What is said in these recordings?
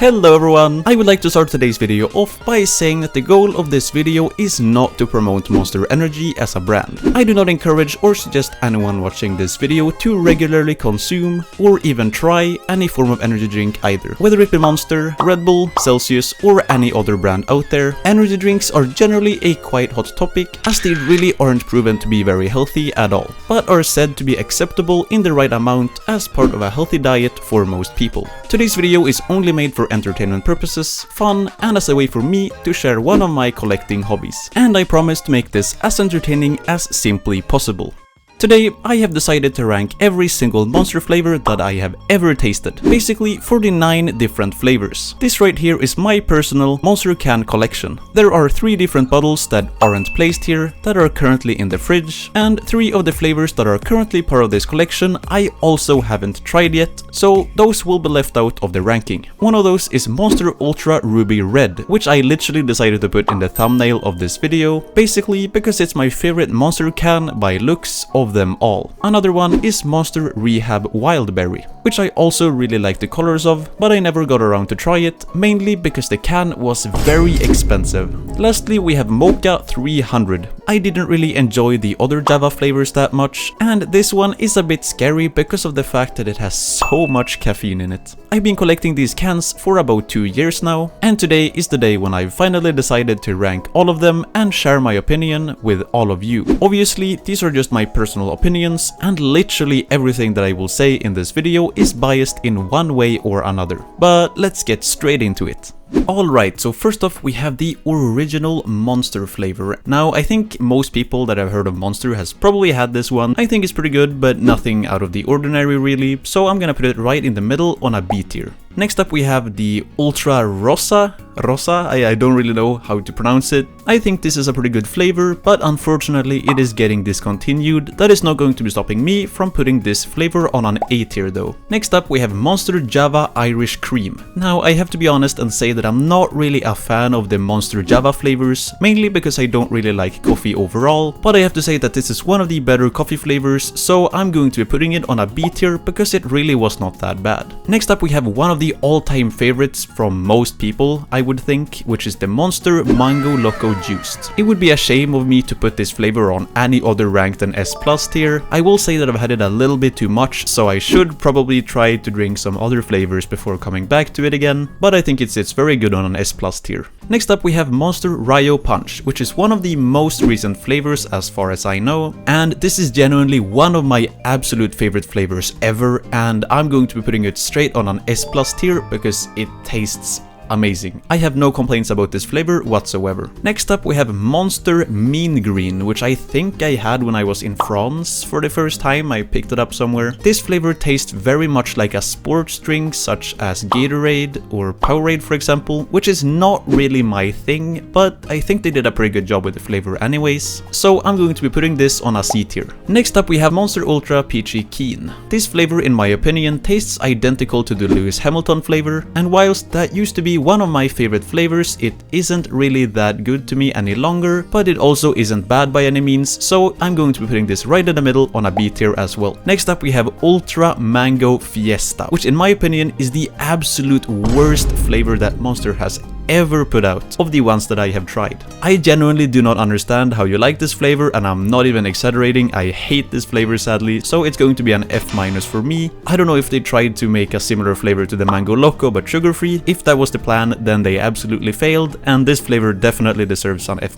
Hello everyone! I would like to start today's video off by saying that the goal of this video is not to promote Monster Energy as a brand. I do not encourage or suggest anyone watching this video to regularly consume or even try any form of energy drink either. Whether it be Monster, Red Bull, Celsius or any other brand out there, energy drinks are generally a quite hot topic as they really aren't proven to be very healthy at all, but are said to be acceptable in the right amount as part of a healthy diet for most people. Today's video is only made for entertainment purposes, fun, and as a way for me to share one of my collecting hobbies. And I promise to make this as entertaining as simply possible. Today, I have decided to rank every single Monster flavor that I have ever tasted, basically 49 different flavors. This right here is my personal Monster can collection. There are 3 different bottles that aren't placed here that are currently in the fridge, and 3 of the flavors that are currently part of this collection I also haven't tried yet, so those will be left out of the ranking. One of those is Monster Ultra Ruby Red, which I literally decided to put in the thumbnail of this video, basically because it's my favorite Monster can by looks of them all. Another one is Monster Rehab Wildberry, which I also really like the colors of, but I never got around to try it, mainly because the can was very expensive. Lastly, we have Mocha 300. I didn't really enjoy the other Java flavors that much, and this one is a bit scary because of the fact that it has so much caffeine in it. I've been collecting these cans for about 2 years now, and today is the day when I've finally decided to rank all of them and share my opinion with all of you. Obviously, these are just my personal opinions, and literally everything that I will say in this video is biased in one way or another. But let's get straight into it. Alright, so first off we have the original Monster flavor. Now I think most people that have heard of Monster has probably had this one. I think it's pretty good, but nothing out of the ordinary really, so I'm gonna put it right in the middle on a B tier. Next up we have the Ultra Rosa. I don't really know how to pronounce it. I think this is a pretty good flavor, but unfortunately it is getting discontinued. That is not going to be stopping me from putting this flavor on an A tier though. Next up we have Monster Java Irish Cream. Now I have to be honest and say that I'm not really a fan of the Monster Java flavors, mainly because I don't really like coffee overall, but I have to say that this is one of the better coffee flavors, so I'm going to be putting it on a B tier because it really was not that bad. Next up we have one of the all-time favorites from most people, I would think, which is the Monster Mango Loco Juiced. It would be a shame of me to put this flavor on any other rank than S+ tier. I will say that I've had it a little bit too much, so I should probably try to drink some other flavors before coming back to it again, but I think it's very good on an S+ tier. Next up we have Monster Ryo Punch, which is one of the most recent flavors as far as I know, and this is genuinely one of my absolute favorite flavors ever, and I'm going to be putting it straight on an S+ tier because it tastes amazing. I have no complaints about this flavor whatsoever. Next up we have Monster Mean Green, which I think I had when I was in France for the first time. I picked it up somewhere. This flavor tastes very much like a sports drink such as Gatorade or Powerade for example, which is not really my thing, but I think they did a pretty good job with the flavor anyways, so I'm going to be putting this on a C tier. Next up we have Monster Ultra Peachy Keen. This flavor in my opinion tastes identical to the Lewis Hamilton flavor, and whilst that used to be one of my favorite flavors, it isn't really that good to me any longer, but it also isn't bad by any means, so I'm going to be putting this right in the middle on a B tier as well. Next up we have Ultra Mango Fiesta, which in my opinion is the absolute worst flavor that Monster has ever put out of the ones that I have tried. I genuinely do not understand how you like this flavor, and I'm not even exaggerating. I hate this flavor sadly, so it's going to be an F- for me. I don't know if they tried to make a similar flavor to the Mango Loco but sugar-free. If that was the plan, then they absolutely failed, and this flavor definitely deserves an F-.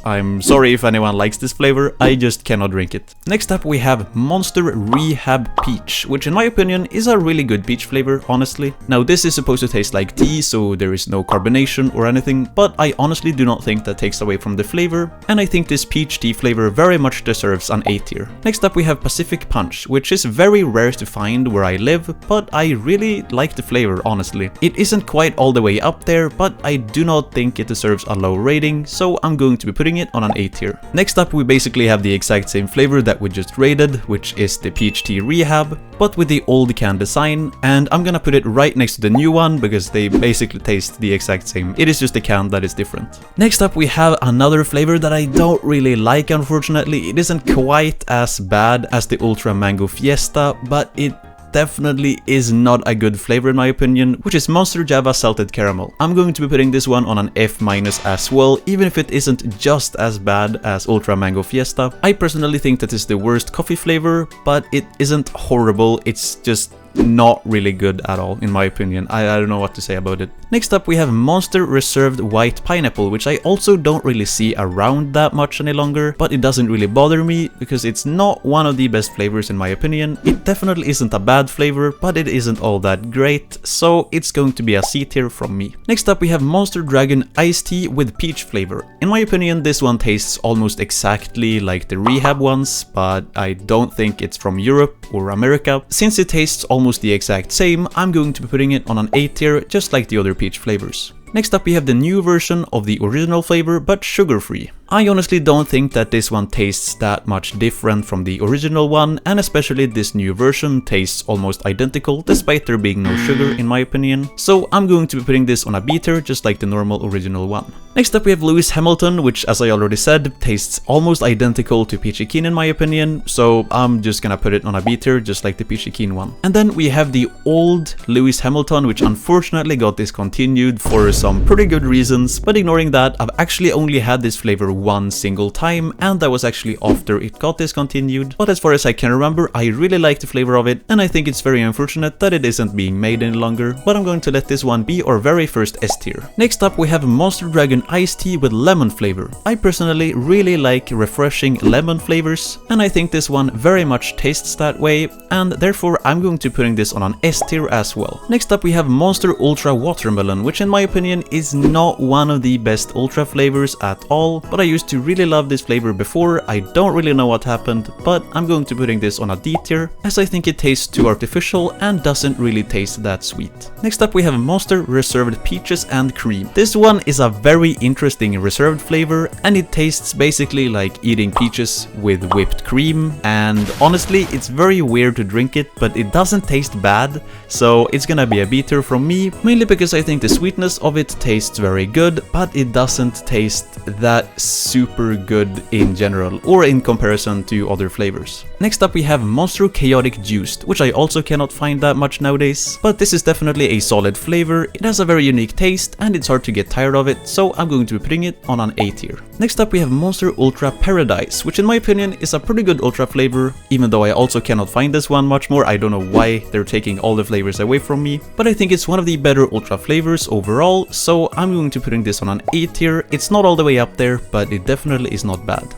I'm sorry if anyone likes this flavor, I just cannot drink it. Next up we have Monster Rehab Peach, which in my opinion is a really good peach flavor, honestly. Now this is supposed to taste like tea, so there is no carbonation or anything, but I honestly do not think that takes away from the flavor, and I think this peach tea flavor very much deserves an A tier. Next up we have Pacific Punch, which is very rare to find where I live, but I really like the flavor honestly. It isn't quite all the way up there, but I do not think it deserves a low rating, so I'm going to be putting it on an A tier. Next up we basically have the exact same flavor that we just rated, which is the Peach Tea Rehab, but with the old can design, and I'm gonna put it right next to the new one because they basically taste the exact same. It is just the can that is different. Next up we have another flavor that I don't really like unfortunately. It isn't quite as bad as the Ultra Mango Fiesta, but it definitely is not a good flavor in my opinion, which is Monster Java Salted Caramel. I'm going to be putting this one on an F- as well, even if it isn't just as bad as Ultra Mango Fiesta. I personally think that is the worst coffee flavor, but it isn't horrible, it's just not really good at all in my opinion. I don't know what to say about it. Next up we have Monster Reserved White Pineapple, which I also don't really see around that much any longer, but it doesn't really bother me because it's not one of the best flavors in my opinion. It definitely isn't a bad flavor, but it isn't all that great, so it's going to be a C tier from me. Next up we have Monster Dragon Iced Tea with peach flavor. In my opinion this one tastes almost exactly like the Rehab ones, but I don't think it's from Europe or America. Since it tastes almost the exact same, I'm going to be putting it on an A tier, just like the other peach flavors. Next up we have the new version of the original flavor, but sugar-free. I honestly don't think that this one tastes that much different from the original one, and especially this new version tastes almost identical, despite there being no sugar in my opinion. So I'm going to be putting this on a B tier, just like the normal original one. Next up we have Lewis Hamilton, which as I already said, tastes almost identical to Peachy Keen in my opinion, so I'm just gonna put it on a B tier, just like the Peachy Keen one. And then we have the old Lewis Hamilton, which unfortunately got discontinued for some pretty good reasons, but ignoring that, I've actually only had this flavor one single time, and that was actually after it got discontinued. But as far as I can remember, I really like the flavor of it, and I think it's very unfortunate that it isn't being made any longer, but I'm going to let this one be our very first S tier. Next up we have Monster Dragon Iced Tea with lemon flavor. I personally really like refreshing lemon flavors, and I think this one very much tastes that way, and therefore I'm going to be putting this on an S tier as well. Next up we have Monster Ultra Watermelon, which in my opinion is not one of the best ultra flavors at all, but I used to really love this flavor before. I don't really know what happened, but I'm going to be putting this on a D tier, as I think it tastes too artificial and doesn't really taste that sweet. Next up we have Monster Reserved Peaches and Cream. This one is a very interesting reserved flavor, and it tastes basically like eating peaches with whipped cream, and honestly it's very weird to drink it, but it doesn't taste bad, so it's gonna be a B tier from me, mainly because I think the sweetness of it tastes very good, but it doesn't taste that super good in general, or in comparison to other flavors. Next up we have Monster Chaotic Juiced, which I also cannot find that much nowadays, but this is definitely a solid flavor. It has a very unique taste, and it's hard to get tired of it, so I'm going to be putting it on an A tier. Next up we have Monster Ultra Paradise, which in my opinion is a pretty good ultra flavor, even though I also cannot find this one much more. I don't know why they're taking all the flavors away from me, but I think it's one of the better ultra flavors overall, so I'm going to be putting this on an A tier. It's not all the way up there, but it definitely is not bad.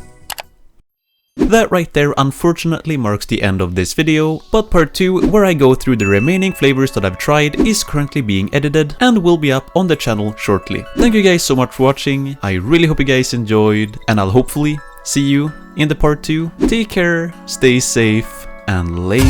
That right there unfortunately marks the end of this video, but part 2, where I go through the remaining flavors that I've tried, is currently being edited and will be up on the channel shortly. Thank you guys so much for watching, I really hope you guys enjoyed, and I'll hopefully see you in the part 2. Take care, stay safe, and later.